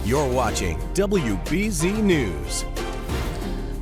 You're watching WBZ News.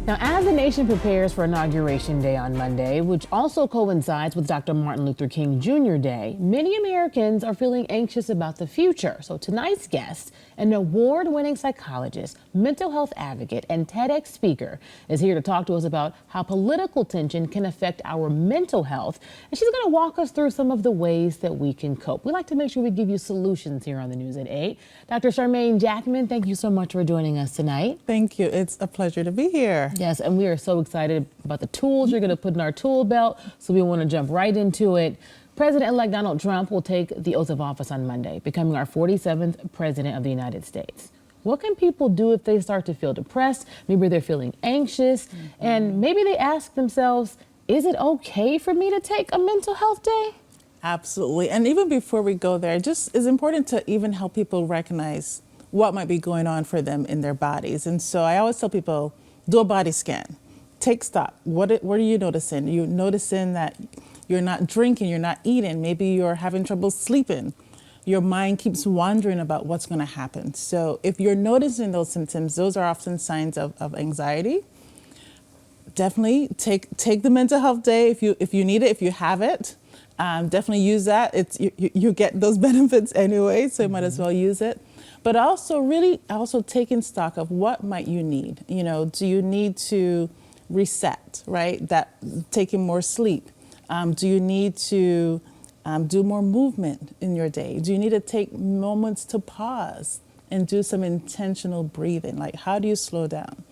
Now, as the nation prepares for Inauguration Day on Monday, which also coincides with Dr. Martin Luther King Jr. Day, many Americans are feeling anxious about the future. So tonight's guest, an award-winning psychologist, mental health advocate, and TEDx speaker, is here to talk to us about how political tension can affect our mental health. And she's going to walk us through some of the ways that we can cope. We like to make sure we give you solutions here on the News at 8. Dr. Charmain Jackman, thank you so much for joining us tonight. Thank you. It's a pleasure to be here. Yes, and we are so excited about the tools you're going to put in our tool belt, so we want to jump right into it. President-elect Donald Trump will take the oath of office on Monday, becoming our 47th president of the United States. What can people do if they start to feel depressed? Maybe they're feeling anxious, and maybe they ask themselves, is it okay for me to take a mental health day? Absolutely. And even before we go there, just it's important to even help people recognize what might be going on for them in their bodies. And so I always tell people, do a body scan. Take stock. What are you noticing? You're noticing that you're not drinking, you're not eating, maybe you're having trouble sleeping. Your mind keeps wondering about what's going to happen. So if you're noticing those symptoms, those are often signs of anxiety. Definitely take the mental health day if you need it, if you have it. Definitely use that. You get those benefits anyway, so you might as well use it. But also taking stock of what might you need. You know, do you need to reset, right? That taking more sleep. Do you need to do more movement in your day? Do you need to take moments to pause and do some intentional breathing? Like, how do you slow down?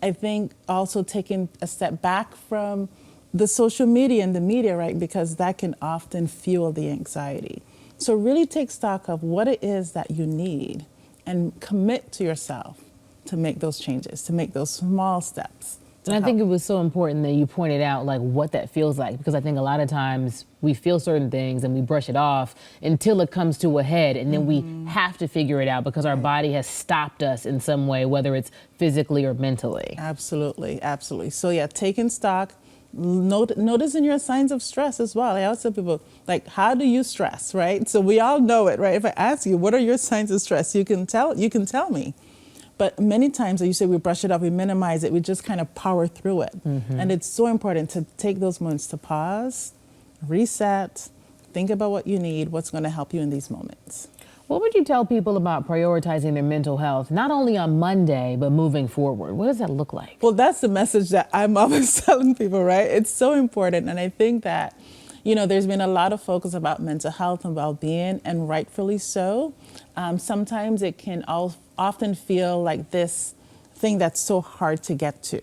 I think also taking a step back from the social media and the media, right? Because that can often fuel the anxiety. So really take stock of what it is that you need and commit to yourself to make those changes, to make those small steps. And I think it was so important that you pointed out like what that feels like, because I think a lot of times we feel certain things and we brush it off until it comes to a head, and then we have to figure it out because our body has stopped us in some way, whether it's physically or mentally. Absolutely, absolutely. So yeah, taking stock, noticing your signs of stress as well. I always tell people, like, how do you stress, right? So we all know it, right? If I ask you, what are your signs of stress? You can tell me. But many times, as you say, we brush it off, we minimize it, we just kind of power through it. And it's so important to take those moments to pause, reset, think about what you need, what's going to help you in these moments. What would you tell people about prioritizing their mental health, not only on Monday, but moving forward? What does that look like? Well, that's the message that I'm always telling people, right? It's so important. And I think that, you know, there's been a lot of focus about mental health and well-being, and rightfully so. Sometimes it can often feel like this thing that's so hard to get to.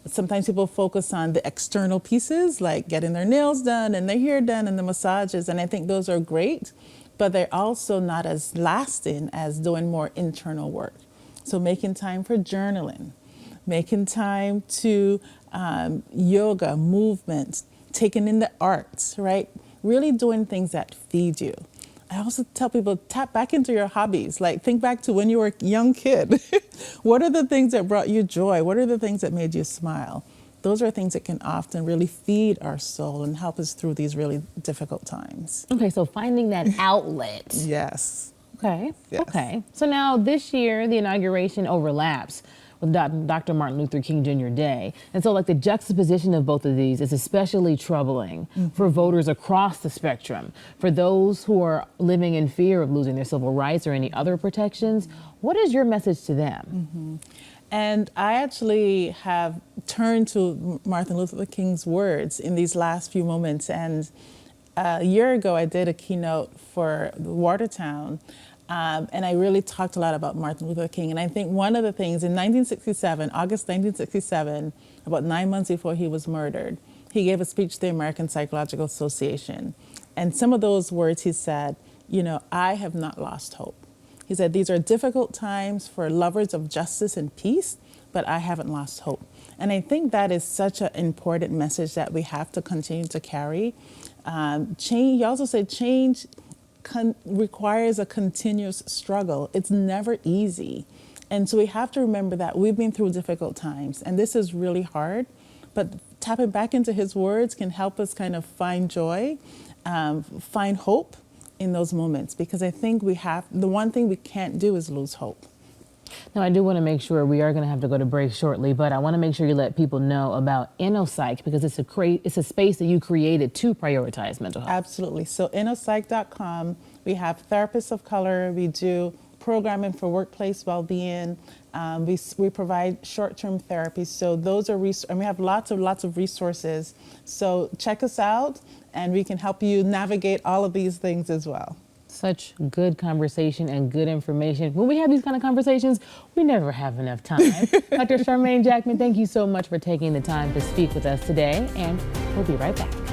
Sometimes people focus on the external pieces, like getting their nails done and their hair done and the massages. And I think those are great, but they're also not as lasting as doing more internal work. So making time for journaling, making time to yoga, movement, taking in the arts, right? Really doing things that feed you. I also tell people, tap back into your hobbies. Like, think back to when you were a young kid. What are the things that brought you joy? What are the things that made you smile? Those are things that can often really feed our soul and help us through these really difficult times. Okay, so finding that outlet. Yes. Okay, Yes. okay. So now this year, the inauguration overlaps with Dr. Martin Luther King Jr. Day. And so like the juxtaposition of both of these is especially troubling for voters across the spectrum. For those who are living in fear of losing their civil rights or any other protections, what is your message to them? And I actually have turned to Martin Luther King's words in these last few moments. And a year ago, I did a keynote for Watertown. And I really talked a lot about Martin Luther King. And I think one of the things in 1967, August 1967, about 9 months before he was murdered, he gave a speech to the American Psychological Association. And some of those words he said, you know, I have not lost hope. He said, these are difficult times for lovers of justice and peace, but I haven't lost hope. And I think that is such an important message that we have to continue to carry. He also said change requires a continuous struggle. It's never easy. And so we have to remember that we've been through difficult times, and this is really hard, but tapping back into his words can help us kind of find joy, find hope in those moments, because I think the one thing we can't do is lose hope. Now, I do want to make sure we are going to have to go to break shortly, but I want to make sure you let people know about InnoPsych, because it's a space that you created to prioritize mental health. Absolutely. So innopsych.com, we have therapists of color, we do programming for workplace well-being, we provide short-term therapy. So those are and we have lots of resources. So check us out, and we can help you navigate all of these things as well. Such good conversation and good information. When we have these kind of conversations, we never have enough time. Dr. Charmain Jackman, thank you so much for taking the time to speak with us today, and we'll be right back.